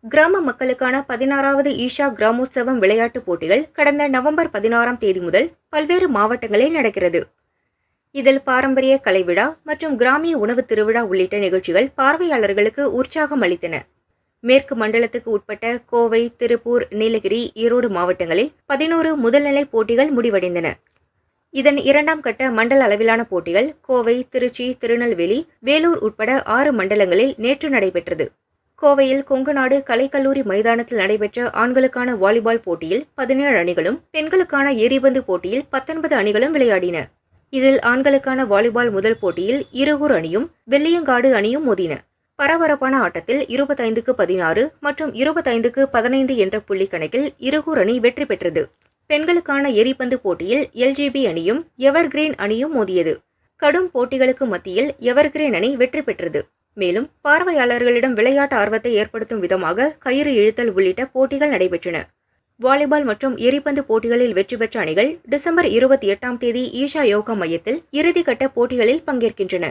கிராம மக்களுக்கான 16வது ஈஷா கிராமோத்சவம் விளையாட்டுப் போட்டிகள் கடந்த நவம்பர் 16ஆம் தேதி முதல் பல்வேறு மாவட்டங்களில் நடக்கிறது. இதில் பாரம்பரிய கலைவிழா மற்றும் கிராமிய உணவு திருவிழா உள்ளிட்ட நிகழ்ச்சிகள் பார்வையாளர்களுக்கு உற்சாகம் அளித்தன. மேற்கு மண்டலத்துக்கு உட்பட்ட கோவை, திருப்பூர், நீலகிரி, ஈரோடு மாவட்டங்களில் 11 முதல்நிலை போட்டிகள் முடிவடைந்தன. இதன் 2ஆம் கட்ட மண்டல அளவிலான போட்டிகள் கோவை, திருச்சி, திருநெல்வேலி, வேலூர் உட்பட 6 மண்டலங்களில் நேற்று நடைபெற்றது. கோவையில் கொங்குநாடு கலைக்கல்லூரி மைதானத்தில் நடைபெற்ற ஆண்களுக்கான வாலிபால் போட்டியில் 17 அணிகளும், பெண்களுக்கான எரிபந்து போட்டியில் 19 அணிகளும் விளையாடின. இதில் ஆண்களுக்கான வாலிபால் முதல் போட்டியில் இருகூர் அணியும், வெள்ளியங்காடு அணியும் மோதின. பரபரப்பான ஆட்டத்தில் 25-16 மற்றும் 25-15 என்ற புள்ளி கணக்கில் இருகூர் அணி வெற்றி பெற்றது. பெண்களுக்கான எரிபந்து போட்டியில் எல்ஜிபி அணியும், எவர்கிரீன் அணியும் மோதியது. கடும் போட்டிகளுக்கு மத்தியில் எவர்கிரீன் அணி வெற்றி பெற்றது. மேலும் பார்வையாளர்களிடம் விளையாட்டு ஆர்வத்தை ஏற்படுத்தும் விதமாக கயிறு இழுத்தல் உள்ளிட்ட போட்டிகள் நடைபெற்றன. வாலிபால் மற்றும் எரிபந்து போட்டிகளில் வெற்றி பெற்ற அணிகள் டிசம்பர் 28ஆம் தேதி ஈஷா யோகா மையத்தில் இறுதிக்கட்ட போட்டிகளில் பங்கேற்கின்றன.